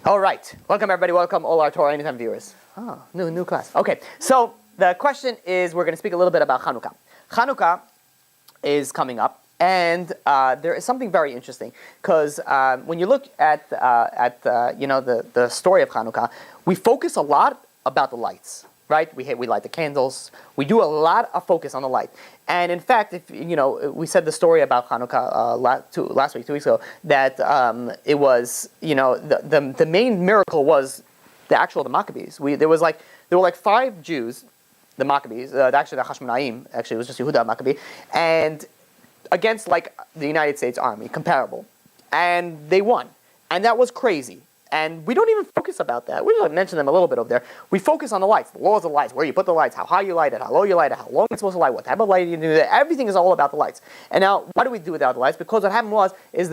All right, welcome everybody. Welcome all our Torah Anytime viewers. Oh, new class. Okay, so the question is, we're going to speak a little bit about Chanukah. Chanukah is coming up, and there is something very interesting because when you look at the story of Chanukah, we focus a lot about the lights, right? We light the candles. We do a lot of focus on the light. And in fact, if we said the story about Chanukah last week, 2 weeks ago, that it was the main miracle was the Maccabees. There were like 5 Jews, the Maccabees, actually the Hashmonaim, actually it was just Yehuda Maccabee, and against like the United States Army, comparable, and they won, and that was crazy. And we don't even focus about that. We just mention them a little bit over there. We focus on the lights, the laws of lights, where you put the lights, how high you light it, how low you light it, how long it's supposed to light, what type of light you do. Everything is all about the lights. And now, why do we do without the lights? Because what happened is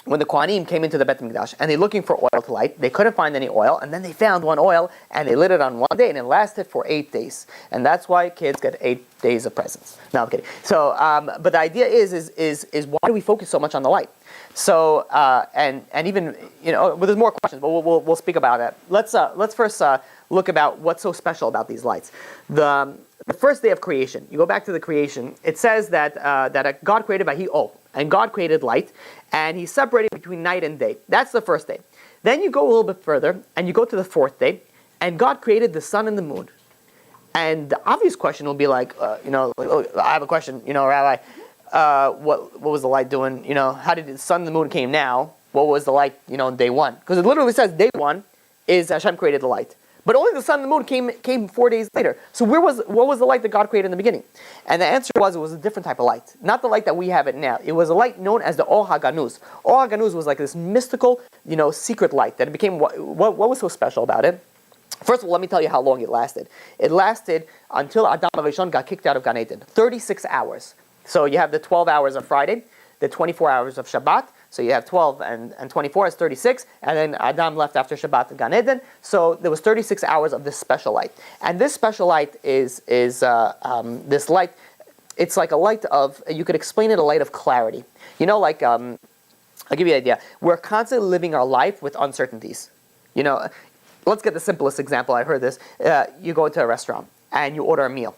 when the Kohanim came into the Bet HaMikdash and they're looking for oil to light, they couldn't find any oil, and then they found one oil and they lit it on one day and it lasted for 8 days. And that's why kids get 8 days of presents. No, I'm kidding. So, but the idea is why do we focus so much on the light? So, and even, well, there's more questions, but we'll speak about that. Let's first look about what's so special about these lights. The first day of creation, you go back to the creation, it says that God created Vahi-O, and God created light, and He separated between night and day. That's the first day. Then you go a little bit further, and you go to the 4th day, and God created the sun and the moon. And the obvious question will be like, I have a question, Rabbi, what was the light doing? How did the sun and the moon came now? What was the light, day 1? Because it literally says day 1 is Hashem created the light. But only the sun and the moon came 4 days later. So what was the light that God created in the beginning? And the answer was, it was a different type of light. Not the light that we have it now. It was a light known as the Or HaGanuz. Or HaGanuz was like this mystical, secret light that it became, what was so special about it? First of all, let me tell you how long it lasted. It lasted until Adam HaRishon got kicked out of Gan Eden. 36 hours. So you have the 12 hours of Friday, the 24 hours of Shabbat. So you have 12 and 24 is 36, and then Adam left after Shabbat to Gan Eden. So there was 36 hours of this special light. And this special light is this light. It's like a light of, you could explain it, a light of clarity. I'll give you an idea. We're constantly living our life with uncertainties. Let's get the simplest example. I heard this. You go to a restaurant and you order a meal,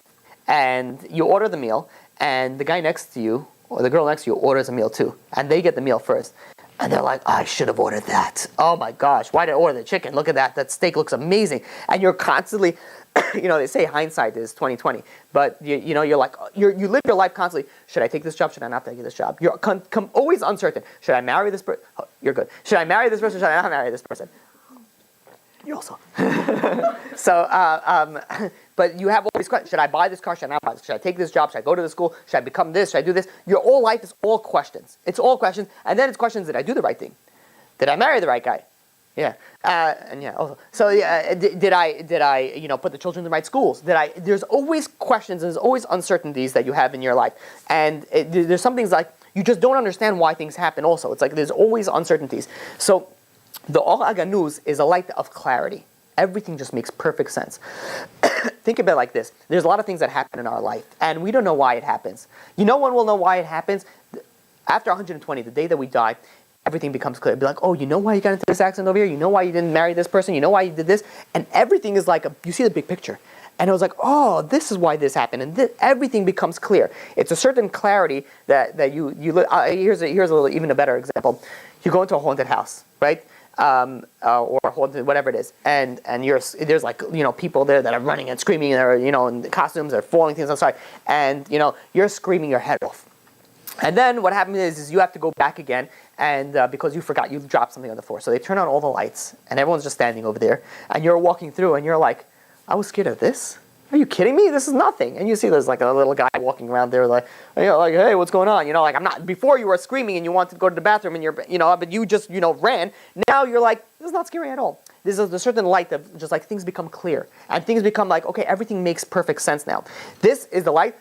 and you order the meal, and the guy next to you or the girl next to you orders a meal too, and they get the meal first, and they're like, I should have ordered that. Oh my gosh, why did I order the chicken? Look at that. That steak looks amazing. And you're constantly, they say hindsight is 20/20, but you're like, you live your life constantly. Should I take this job? Should I not take this job? You're always uncertain. Should I marry this person? Oh, you're good. Should I marry this person? Should I not marry this person? You also. So, but you have all these questions. Should I buy this car? Should I not buy this? Should I take this job? Should I go to the school? Should I become this? Should I do this? Your whole life is all questions. It's all questions. And then it's questions, did I do the right thing? Did I marry the right guy? Yeah. Also. So did I put the children in the right schools? There's always questions, and there's always uncertainties that you have in your life. And there's some things like, you just don't understand why things happen also. It's like there's always uncertainties. So the Or HaGanuz is a light of clarity. Everything just makes perfect sense. Think about it like this. There's a lot of things that happen in our life, and we don't know why it happens. When we'll know why it happens? After 120, the day that we die, everything becomes clear. It'll be like, oh, you know why you got into this accident over here? You know why you didn't marry this person? You know why you did this? And everything is like, you see the big picture. And it was like, oh, this is why this happened. And everything becomes clear. It's a certain clarity that you here's a little, even a better example. You go into a haunted house, right? Or haunted, whatever it is, and there's like people there that are running and screaming, and they're in costumes, they're falling things outside, and you're screaming your head off. And then what happens is you have to go back again, and because you forgot, you dropped something on the floor. So they turn on all the lights, and everyone's just standing over there, and you're walking through, and you're like, I was scared of this? Are you kidding me? This is nothing. And you see there's like a little guy walking around there like hey, what's going on? I'm not, before you were screaming and you wanted to go to the bathroom and but you just, ran. Now you're like, this is not scary at all. This is a certain light that just like things become clear. And things become like, okay, everything makes perfect sense now. This is the light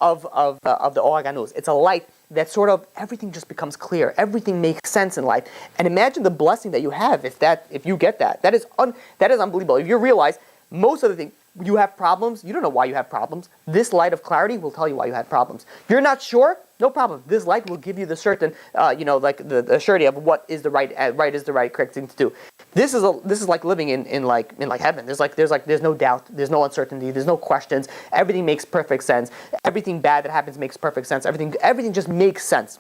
of the Or HaGanuz. It's a light that sort of, everything just becomes clear. Everything makes sense in life. And imagine the blessing that you have if you get that. That is unbelievable. If you realize most of the things, you have problems, you don't know why you have problems. This light of clarity will tell you why you had problems. You're not sure? No problem. This light will give you the certain, like the surety of what is the right is the right correct thing to do. This is like living in heaven. There's no doubt. There's no uncertainty. There's no questions. Everything makes perfect sense. Everything bad that happens makes perfect sense. Everything just makes sense.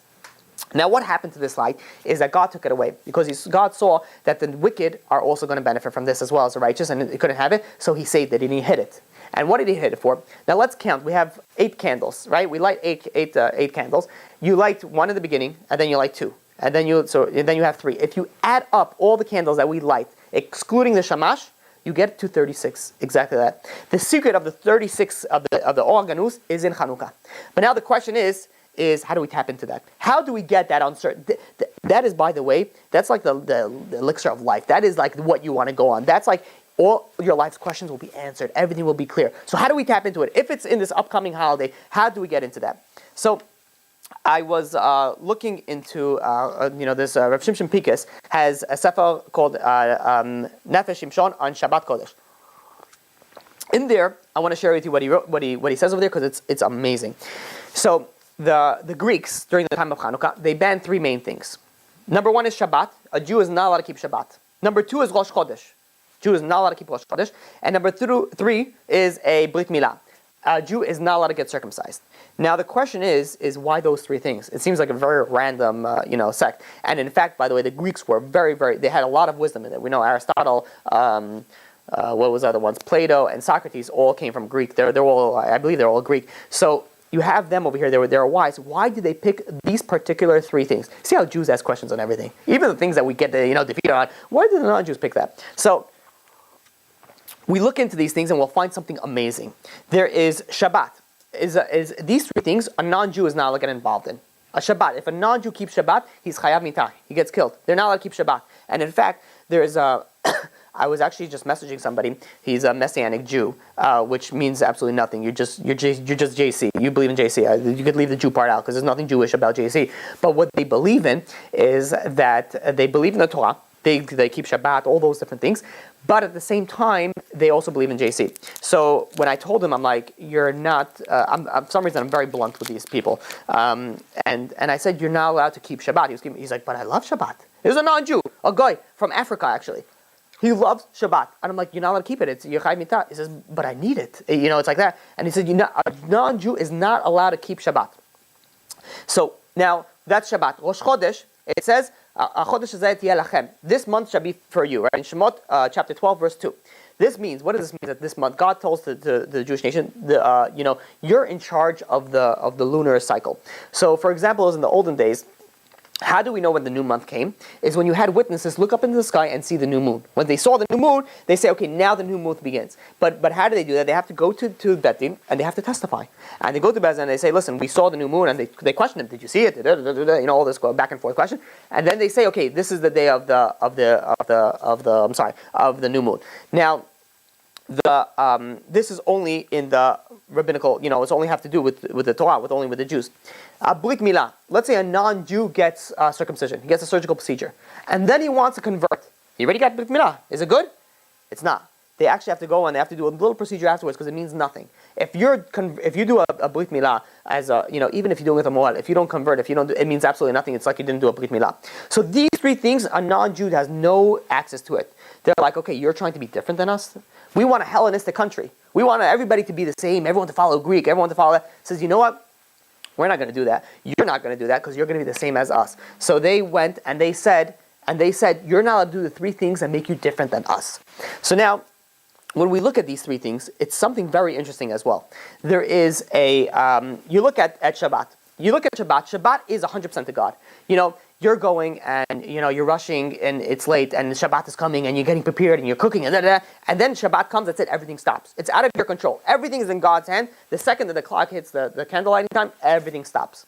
Now, what happened to this light is that God took it away because God saw that the wicked are also going to benefit from this as well as the righteous, and he couldn't have it, so he saved it and he hid it. And what did he hid it for? Now let's count. We have 8 candles, right? We light eight candles. You light 1 in the beginning, and then you light 2, and then you have 3. If you add up all the candles that we light, excluding the shamash, you get to 36. Exactly that. The secret of the 36 of the Or Ganus is in Chanukah. But now the question is how do we tap into that? How do we get that uncertain? That is, by the way, that's like the elixir of life. That is like what you want to go on. That's like all your life's questions will be answered. Everything will be clear. So how do we tap into it? If it's in this upcoming holiday, how do we get into that? So I was looking into, this Rav Shimshon Pikus has a sefer called Nefesh Shimshon on Shabbat Kodesh. In there, I want to share with you what he wrote, what he says over there, because it's amazing. So the Greeks, during the time of Chanukah, they banned 3 main things. Number 1 is Shabbat. A Jew is not allowed to keep Shabbat. Number 2 is Rosh Chodesh. Jew is not allowed to keep Rosh Chodesh. And number 3 is a Brit Milah. A Jew is not allowed to get circumcised. Now the question is why those 3 things? It seems like a very random, sect. And in fact, by the way, the Greeks were very, very, they had a lot of wisdom in it. We know Aristotle, what was the other ones? Plato and Socrates all came from Greek. They're all, I believe they're all Greek. So you have them over here, they're wise. Why did they pick these particular 3 things? See how Jews ask questions on everything. Even the things that we get defeated on. Why did the non-Jews pick that? So we look into these things and we'll find something amazing. There is Shabbat. Is these 3 things a non-Jew is not allowed to get involved in. A Shabbat. If a non-Jew keeps Shabbat, he's chayav mitah. He gets killed. They're not allowed to keep Shabbat. And in fact, there is a I was actually just messaging somebody. He's a Messianic Jew, which means absolutely nothing. You're just JC. You believe in JC. You could leave the Jew part out because there's nothing Jewish about JC. But what they believe in is that they believe in the Torah. They keep Shabbat, all those different things. But at the same time, they also believe in JC. So when I told him, I'm like, you're not. For some reason, I'm very blunt with these people. And I said, you're not allowed to keep Shabbat. He's like, but I love Shabbat. He was a non-Jew, a guy from Africa actually. He loves Shabbat. And I'm like, you're not allowed to keep it. It's Yechai Mitah. He says, but I need it. It's like that. And he said, a non-Jew is not allowed to keep Shabbat. So now, that's Shabbat. Rosh Chodesh, it says, this month shall be for you. Right? In Shemot, chapter 12, verse 2. This means, what does this mean? That this month, God tells the Jewish nation, you're in charge of the lunar cycle. So, for example, as in the olden days, how do we know when the new month came? Is when you had witnesses look up into the sky and see the new moon. When they saw the new moon, they say, okay, now the new month begins. But how do they do that? They have to go to Bet Din and they have to testify. And they go to Bet Din and they say, listen, we saw the new moon, and they question them. Did you see it? All this back and forth question. And then they say, okay, this is the day of the new moon. Now, this is only in the rabbinical, it's only have to do with the Torah, with the Jews. Brit Milah. Let's say a non-Jew gets circumcision. He gets a surgical procedure. And then he wants to convert. He already got Brit Milah. Is it good? It's not. They actually have to go and they have to do a little procedure afterwards because it means nothing. If you do a Brit Milah as even if you do it with a moel, if you don't convert, it means absolutely nothing. It's like you didn't do a Brit Milah. So these 3 things, a non-Jew has no access to it. They're like, okay, you're trying to be different than us? We want a Hellenistic country. We want everybody to be the same, everyone to follow Greek, everyone to follow that. Says, you know what? We're not going to do that. You're not going to do that because you're going to be the same as us. So they went and they said, you're not allowed to do the 3 things that make you different than us. So now, when we look at these 3 things, it's something very interesting as well. There is you look at Shabbat. You look at Shabbat. Shabbat is 100% to God. You're going and you're rushing and it's late and Shabbat is coming and you're getting prepared and you're cooking and and then Shabbat comes, that's it, everything stops. It's out of your control. Everything is in God's hand. The second that the clock hits the candle lighting time, everything stops.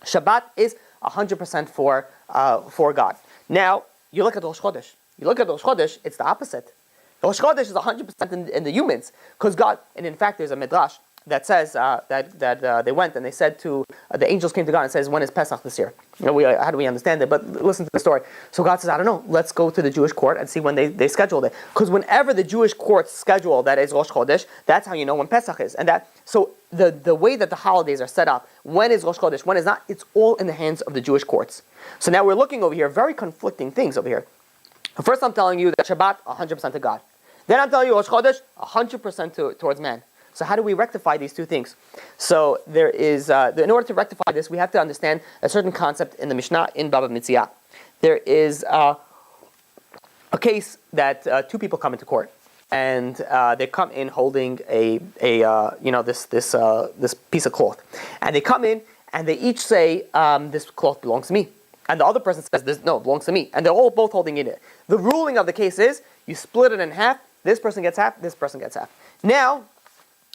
Shabbat is 100% for God. Now, you look at Rosh Chodesh. It's the opposite. Rosh Chodesh is 100% in the humans because God, and in fact there's a midrash that says that they went and they said to the angels came to God and says, when is Pesach this year? How do we understand it? But listen to the story. So God says, I don't know. Let's go to the Jewish court and see when they scheduled it. Because whenever the Jewish courts schedule that is Rosh Chodesh, that's how you know when Pesach is. And so the way that the holidays are set up, when is Rosh Chodesh, when is not, it's all in the hands of the Jewish courts. So now we're looking over here, very conflicting things over here. First I'm telling you that Shabbat, 100% to God. Then I'm telling you Rosh Chodesh, 100% towards man. So how do we rectify these two things? So there is, in order to rectify this, we have to understand a certain concept in the Mishnah in Baba Mitzvah. There is a case that two people come into court, and they come in holding this piece of cloth, and they come in and they each say this cloth belongs to me, and the other person says this no, it belongs to me, and they're all both holding it. The ruling of the case is you split it in half. This person gets half. This person gets half. Now,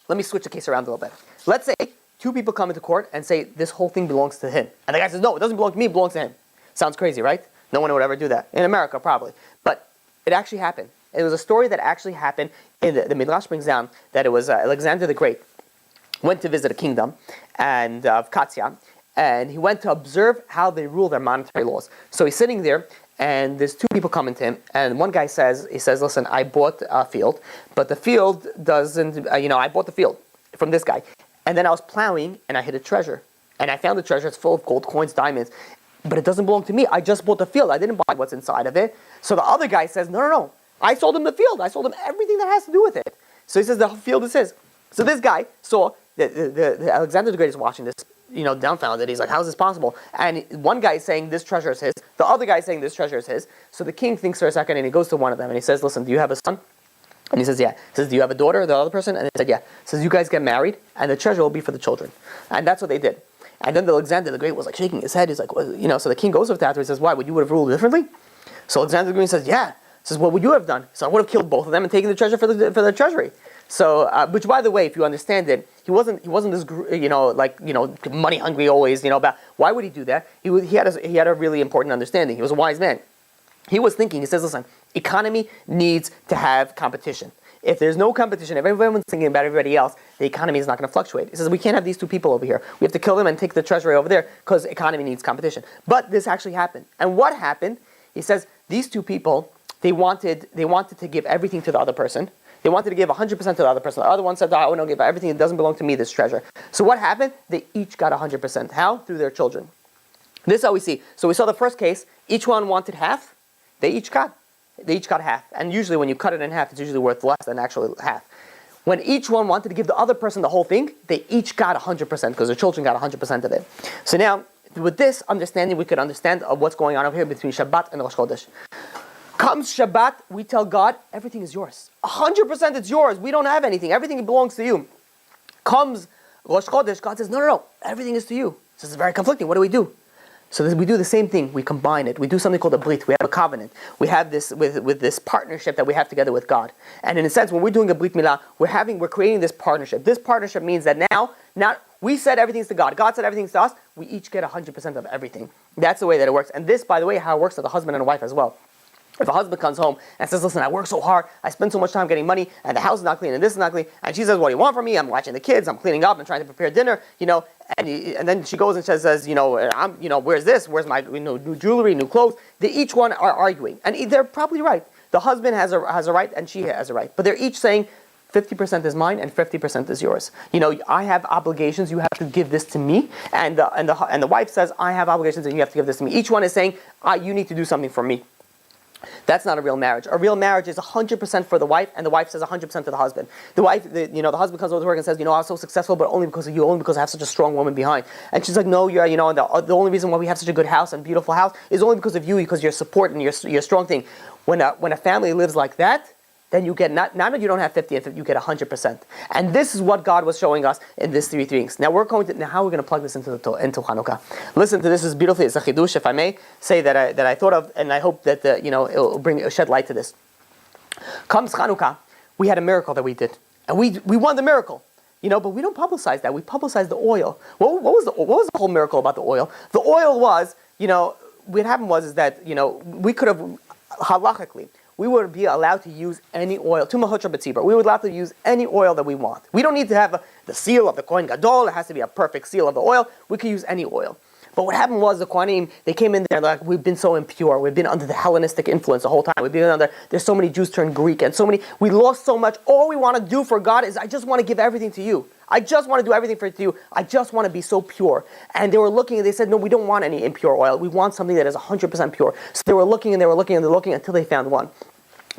let me switch the case around a little bit. Let's say two people come into court and say this whole thing belongs to him. And the guy says, no, it doesn't belong to me, it belongs to him. Sounds crazy, right? No one would ever do that. In America, probably. But it actually happened. It was a story that actually happened. In the Midrash brings down that it was Alexander the Great went to visit a kingdom and of Katya, and he went to observe how they rule their monetary laws. So he's sitting there, and there's two people coming to him, and one guy says, listen, I bought a field, but the field doesn't, I bought the field from this guy. And then I was plowing, and I hit a treasure. And I found the treasure, it's full of gold coins, diamonds, but it doesn't belong to me. I just bought the field. I didn't buy what's inside of it. So the other guy says, no. I sold him the field. I sold him everything that has to do with it. So he says, the field is his. So this guy saw, the Alexander the Great is watching this, dumbfounded. He's like, how is this possible? And one guy is saying this treasure is his. The other guy is saying this treasure is his. So the king thinks for a second, and he goes to one of them, and he says, listen, do you have a son? And he says, yeah. He says, do you have a daughter? The other person? And he said, yeah. He says, you guys get married, and the treasure will be for the children. And that's what they did. And then Alexander the Great was like shaking his head. He's like, well, so the king goes over to after. He says, why? Would you have ruled differently? So Alexander the Great says, yeah. He says, what would you have done? So I would have killed both of them and taken the treasure for the treasury. So, which by the way, if you understand it, he wasn't this, money hungry always, about why would he do that? He had a really important understanding. He was a wise man. He was thinking, he says, listen, economy needs to have competition. If there's no competition, if everyone's thinking about everybody else, the economy is not going to fluctuate. He says, we can't have these two people over here. We have to kill them and take the treasury over there because economy needs competition. But this actually happened. And what happened? He says, these two people, they wanted to give everything to the other person. They wanted to give 100% to the other person. The other one said, I want to give everything. It doesn't belong to me, this treasure. So what happened? They each got 100%. How? Through their children. This is how we see. So we saw the first case. Each one wanted half. They each got half. And usually when you cut it in half, it's usually worth less than actually half. When each one wanted to give the other person the whole thing, they each got 100% because their children got 100% of it. So now, with this understanding, we could understand what's going on over here between Shabbat and Rosh Chodesh. Comes Shabbat, we tell God, everything is yours. 100% it's yours. We don't have anything. Everything belongs to you. Comes Rosh Chodesh, God says, no, everything is to you. So it's very conflicting. What do we do? So we do the same thing. We combine it. We do something called a brit. We have a covenant. We have this with this partnership that we have together with God. And in a sense, when we're doing a brit milah, we're creating this partnership. This partnership means that now we said everything's to God. God said everything's to us. We each get 100% of everything. That's the way that it works. And this, by the way, how it works with a husband and a wife as well. If a husband comes home and says, listen, I work so hard, I spend so much time getting money, and the house is not clean, and this is not clean, and she says, what do you want from me? I'm watching the kids, I'm cleaning up, and trying to prepare dinner, and then she goes and says, where's this? Where's my new jewelry, new clothes? They each one are arguing, and they're probably right. The husband has a right, and she has a right, but they're each saying, 50% is mine and 50% is yours. I have obligations. You have to give this to me, and the wife says, I have obligations, and you have to give this to me. Each one is saying, you need to do something for me. That's not a real marriage. A real marriage is 100% for the wife, and the wife says 100% to the husband. The wife, the husband comes over to work and says, I was so successful, but only because of you, only because I have such a strong woman behind. And she's like, no, you're, and the only reason why we have such a good house and beautiful house is only because of you, because your support and your strong thing. When a family lives like that, then you get not that you don't have 50 and 50, you get 100%. And this is what God was showing us in these three things. Now how are we going to plug this into Chanukah? Listen to this is beautifully. It's a chidush, if I may say that I thought of, and I hope that it'll shed light to this. Comes Chanukah, we had a miracle that we did, and we won the miracle. But we don't publicize that. We publicize the oil. What was the whole miracle about the oil? The oil was, what happened was that we could have. halachically, we would be allowed to use any oil. We would allowed to use any oil that we want. We don't need to have the seal of the Kohen Gadol. It has to be a perfect seal of the oil. We could use any oil. But what happened was the Kohanim, they came in there like, we've been so impure. We've been under the Hellenistic influence the whole time. We've been under, there's so many Jews turned Greek and so many, we lost so much. All we want to do for God is, I just want to give everything to you. I just want to do everything for you. I just want to be so pure. And they were looking and they said, no, we don't want any impure oil. We want something that is 100% pure. So they were looking and they were looking and they were looking until they found one.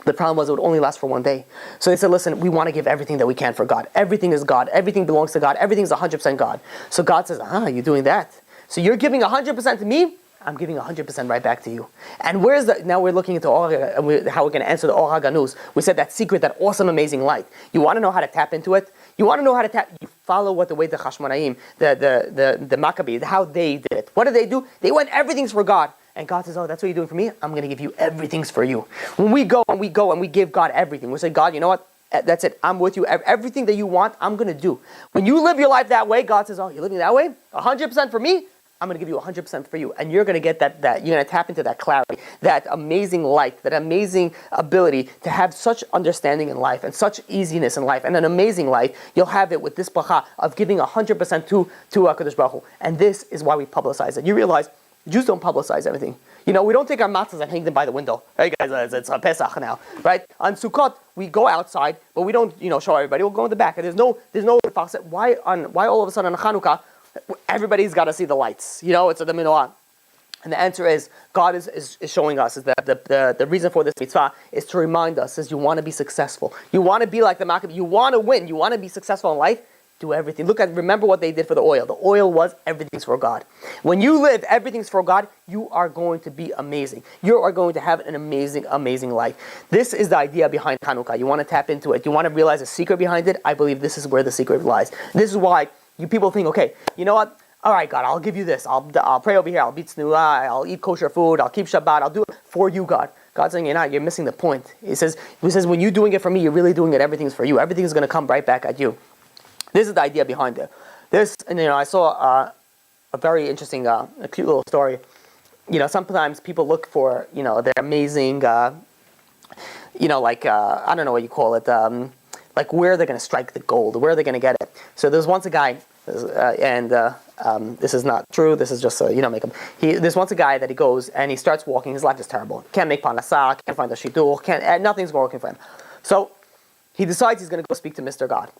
The problem was it would only last for one day. So they said, listen, we want to give everything that we can for God. Everything is God. Everything belongs to God. Everything is 100% God. So God says, you're doing that? So you're giving 100% to me? I'm giving 100% right back to you. And now we're looking into how we're going to answer the Or HaGanuz. We said that secret, that awesome, amazing light. You want to know how to tap into it? You want to know how to tap? You follow the way the Chashmonaim, the Maccabees, how they did it. What did they do? They went, everything's for God. And God says, that's what you're doing for me? I'm going to give you everything's for you. When we go and we give God everything, we say, God, you know what? That's it. I'm with you. Everything that you want, I'm going to do. When you live your life that way, God says, you're living that way? 100% for me? I'm going to give you 100% for you. And you're going to get that you're going to tap into that clarity, that amazing light, that amazing ability to have such understanding in life and such easiness in life and an amazing life. You'll have it with this bracha of giving 100% to HaKadosh Baruch Hu. And this is why we publicize it. You realize Jews don't publicize everything. We don't take our matzahs and hang them by the window. Right, guys? It's Pesach now, right? On Sukkot, we go outside, but we don't, show everybody. We'll go in the back. And there's no why all of a sudden on Chanukah, everybody's got to see the lights. It's the menorah. And the answer is, God is showing us is that the reason for this mitzvah is to remind us, is you want to be successful. You want to be like the Maccabees. You want to win. You want to be successful in life. Do everything. Remember what they did for the oil. The oil was everything's for God. When you live everything's for God, you are going to be amazing. You are going to have an amazing, amazing life. This is the idea behind Chanukah. You want to tap into it. You want to realize the secret behind it. I believe this is where the secret lies. This is why you people think, okay, you know what? All right, God, I'll give you this. I'll pray over here. I'll be tznuah. I'll eat kosher food. I'll keep Shabbat. I'll do it for you, God. God's saying, you're missing the point. He says, when you're doing it for me, you're really doing it. Everything's for you. Everything's going to come right back at you. This is the idea behind it. I saw a very interesting, a cute little story. Sometimes people look for, their amazing, I don't know what you call it, like where they're going to strike the gold, where they're going to get it. So there's once a guy, this is not true, this is just, make him. There's once a guy that he goes and he starts walking, his life is terrible. Can't make panasah, can't find a shidduch, nothing's working for him. So he decides he's going to go speak to Mr. God.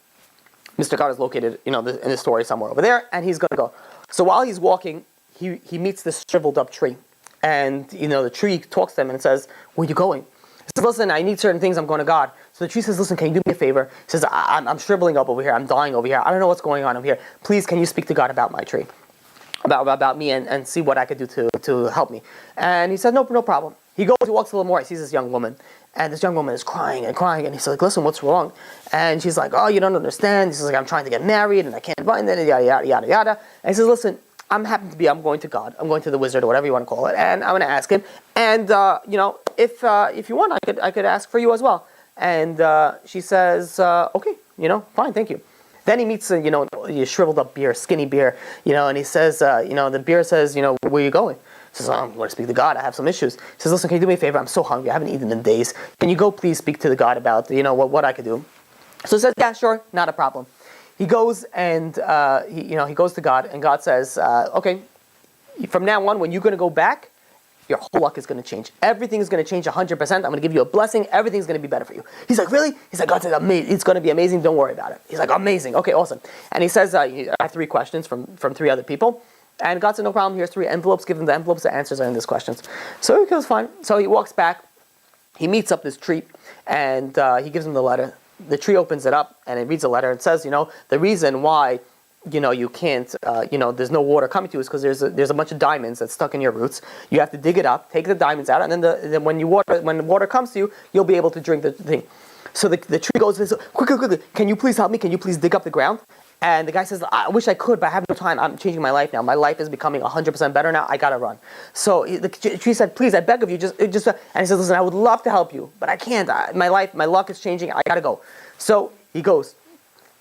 Mr. God is located, in the story somewhere over there, and he's going to go. So while he's walking, he meets this shriveled up tree. And, the tree talks to him and says, where are you going? He says, listen, I need certain things, I'm going to God. So the tree says, listen, can you do me a favor? He says, I'm shriveling up over here, I'm dying over here, I don't know what's going on over here. Please, can you speak to God about my tree? About me and see what I could do to help me. And he said, no problem. He walks a little more, he sees this young woman. And this young woman is crying and crying, and he's like, listen, what's wrong? And she's like, oh, you don't understand. He says, I'm trying to get married, and I can't find it, yada, yada, yada, yada. And he says, listen, I'm going to God. I'm going to the wizard, or whatever you want to call it, and I'm going to ask him. And, if you want, I could ask for you as well. And she says, okay, fine, thank you. Then he meets, a shriveled up beer, skinny beer, and he says, the beer says, where are you going? He says, I'm going to speak to God. I have some issues. He says, listen, can you do me a favor? I'm so hungry. I haven't eaten in days. Can you go please speak to the God about, what I could do? So he says, yeah, sure, not a problem. He goes and, he goes to God, and God says, okay, from now on, when you're going to go back, your whole luck is going to change. Everything is going to change 100%. I'm going to give you a blessing. Everything's going to be better for you. He's like, really? He's like, God said, it's going to be amazing. Don't worry about it. He's like, amazing. Okay, awesome. And he says, I have 3 questions from 3 other people. And God said, no problem, here's 3 envelopes, give them the envelopes, the answers are in these questions. So he goes, fine. So he walks back, he meets up this tree, and he gives him the letter. The tree opens it up, and it reads the letter, and says, the reason why, you can't, there's no water coming to you is because there's a bunch of diamonds that's stuck in your roots. You have to dig it up, take the diamonds out, and then when the water comes to you, you'll be able to drink the thing. So the tree goes, quickly, can you please help me? Can you please dig up the ground? And the guy says, I wish I could, but I have no time. I'm changing my life now. My life is becoming 100% better now. I gotta run. So the tree said, please, I beg of you, just. And he says, listen, I would love to help you, but I can't. My luck is changing. I gotta go. So he goes.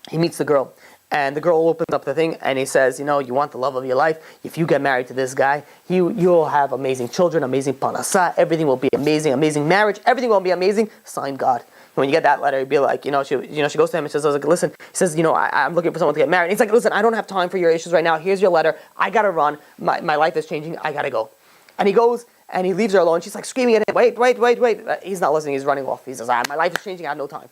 He meets the girl. And the girl opens up the thing, and he says, you want the love of your life. If you get married to this guy, you'll have amazing children, amazing panasa. Everything will be amazing, amazing marriage. Everything will be amazing. Sign God. When you get that letter, you'd be like, she goes to him and says, listen. He says, I'm looking for someone to get married. And he's like, listen, I don't have time for your issues right now. Here's your letter. I gotta run. My life is changing. I gotta go. And he goes and he leaves her alone. She's like screaming at him, wait. He's not listening. He's running off. He says, my life is changing. I have no time.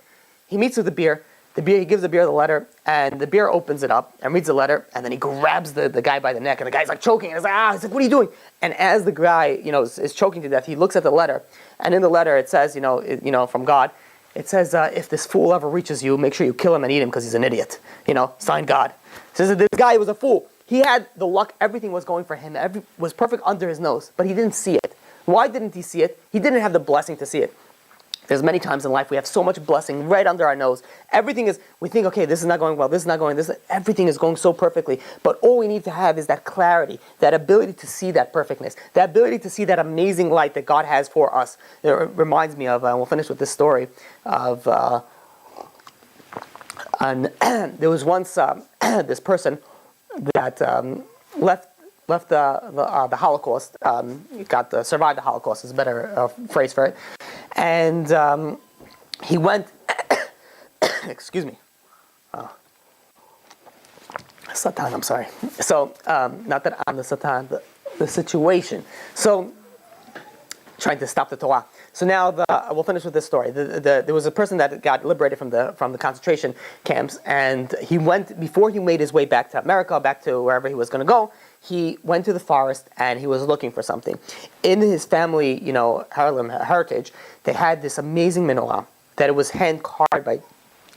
He meets with the beer. He gives the beer the letter, and the beer opens it up and reads the letter, and then he grabs the guy by the neck, and the guy's like choking, and he's like, he's like, what are you doing? And as the guy, is choking to death, he looks at the letter, and in the letter it says, from God, it says, if this fool ever reaches you, make sure you kill him and eat him because he's an idiot. Sign God. It says that this guy was a fool. He had the luck, everything was going for him, was perfect under his nose, but he didn't see it. Why didn't he see it? He didn't have the blessing to see it. There's many times in life we have so much blessing right under our nose. We think, okay, this is not going well, everything is going so perfectly. But all we need to have is that clarity, that ability to see that perfectness, that ability to see that amazing light that God has for us. It reminds me of, and we'll finish with this story, of, there was once this person that left the Holocaust, survived the Holocaust is a better phrase for it. And he went, excuse me, Satan, I'm sorry. So, not that I'm the Satan, the situation. So, trying to stop the Torah. So now we'll finish with this story. There was a person that got liberated from the concentration camps, and he went, before he made his way back to America, back to wherever he was going to go, he went to the forest and he was looking for something. In his family, heritage, they had this amazing menorah that it was hand carved by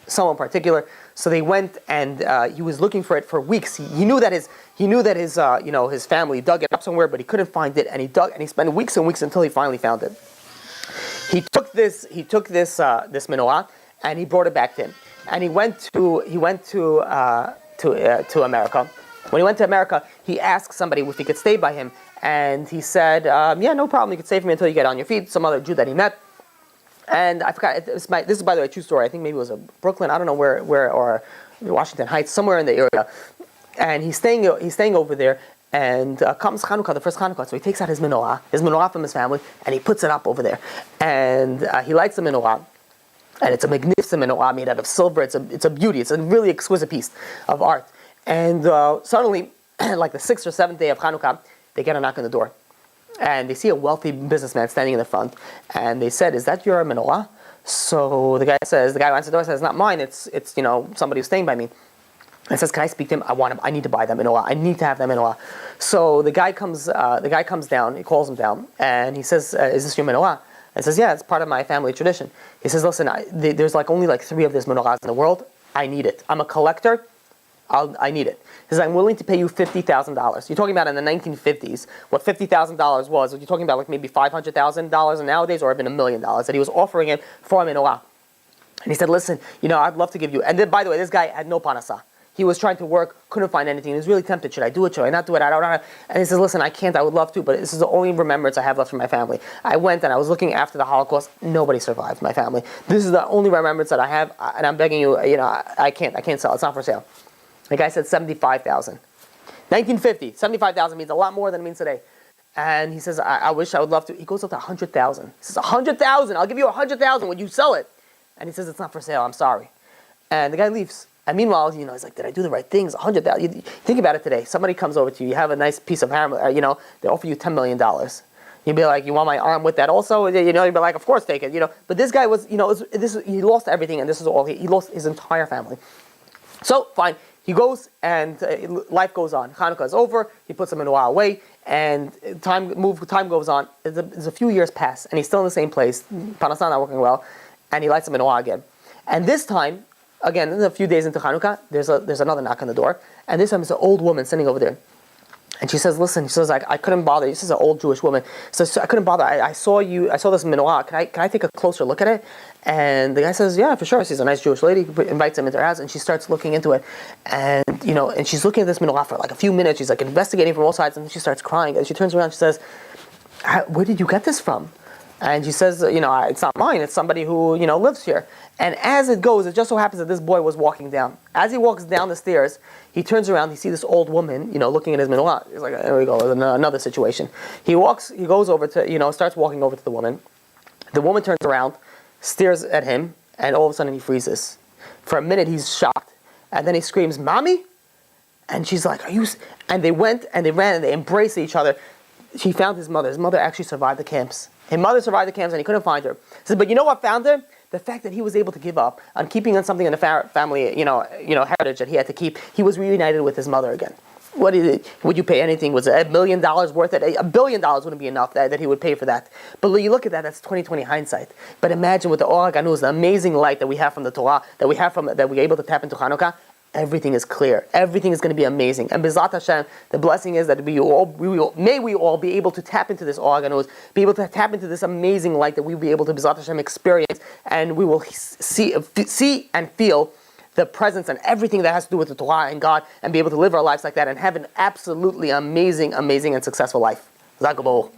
someone particular. So they went and he was looking for it for weeks. He knew that his family dug it up somewhere, but he couldn't find it. And he spent weeks and weeks until he finally found it. He took this menorah and he brought it back to him. And he went to America. When he went to America, he asked somebody if he could stay by him, and he said, "Yeah, no problem. You could stay for me until you get on your feet." Some other Jew that he met, and I forgot. This is, by the way, a true story. I think maybe it was Brooklyn. I don't know where or Washington Heights, somewhere in the area. And he's staying over there. And comes Chanukah, the first Chanukah, so he takes out his menorah from his family, and he puts it up over there. And he lights the menorah, and it's a magnificent menorah made out of silver. It's a beauty. It's a really exquisite piece of art. And suddenly, like the 6th or 7th day of Chanukah, they get a knock on the door. And they see a wealthy businessman standing in the front. And they said, "Is that your menorah?" So the guy who answers the door says, "Not mine. It's somebody who's staying by me." And says, "Can I speak to him? I want him. I need to buy that menorah. I need to have that menorah." So the guy comes down. He calls him down, and he says, "Is this your menorah?" And he says, "Yeah, it's part of my family tradition." He says, "Listen, there's only 3 of these menorahs in the world. I need it. I'm a collector. I need it." He says, "I'm willing to pay you $50,000. You're talking about in the 1950s, what $50,000 was. You're talking about like maybe $500,000 nowadays, or even $1 million that he was offering him for a menorah." And he said, "Listen, I'd love to give you." And then, by the way, this guy had no panasa. He was trying to work, couldn't find anything. He was really tempted. Should I do it? Should I not do it? I don't know. And he says, "Listen, I can't. I would love to, but this is the only remembrance I have left from my family. I went and I was looking after the Holocaust. Nobody survived, my family. This is the only remembrance that I have, and I'm begging you, I can't sell. It's not for sale." The guy said $75,000. 1950, $75,000 means a lot more than it means today. And he says, I wish I would love to. He goes up to $100,000. He says, $100,000. I'll give you $100,000. Would you sell it? And he says, "It's not for sale. I'm sorry." And the guy leaves. And meanwhile, he's like, "Did I do the right things? $100,000. Think about it today. Somebody comes over to you. You have a nice piece of hammer. They offer you $10 million. You'd be like, "You want my arm with that also?" You'd be like, "Of course, take it." But this guy was, he lost everything, and this is all he lost his entire family. So fine, he goes, and life goes on. Chanukah is over. He puts the menorah away, and time goes on. There's a few years pass, and he's still in the same place. Panasah not working well, and he lights the menorah again. And this time, again, a few days into Chanukah, there's another knock on the door, and this time it's an old woman sitting over there. And she says, "Listen," she says, I couldn't bother. This is an old Jewish woman. So "I couldn't bother. I saw this menorah. Can I take a closer look at it?" And the guy says, "Yeah, for sure." She's a nice Jewish lady. Invites him into her house, and she starts looking into it. And and she's looking at this menorah for like a few minutes. She's like investigating from all sides, and then she starts crying. And she turns around. She says, "Where did you get this from?" And she says, it's not mine, it's somebody who, lives here. And as it goes, it just so happens that this boy was walking down. As he walks down the stairs, he turns around, he sees this old woman, looking at his menorah. He's like, there we go, another situation. He goes over to, starts walking over to the woman. The woman turns around, stares at him, and all of a sudden he freezes. For a minute, he's shocked. And then he screams, "Mommy?" And she's like, "Are you?" And they went and they ran and they embraced each other. He found his mother. His mother actually survived the camps. His mother survived the camps and he couldn't find her. He said, but you know what found her? The fact that he was able to give up on keeping on something in the family, heritage that he had to keep. He was reunited with his mother again. What is it? Would you pay anything? Was it $1 million worth it? $1 billion wouldn't be enough that he would pay for that. But you look at that, that's 2020 hindsight. But imagine with the Or HaGanuz, the amazing light that we have from the Torah, that we're able to tap into Chanukah, everything is clear. Everything is going to be amazing. And B'ezrat Hashem, the blessing is that may we all be able to tap into this Or HaGanuz, be able to tap into this amazing light that we will be able to B'ezrat Hashem experience, and we will see and feel the presence and everything that has to do with the Torah and God, and be able to live our lives like that and have an absolutely amazing, amazing and successful life. Zakabol.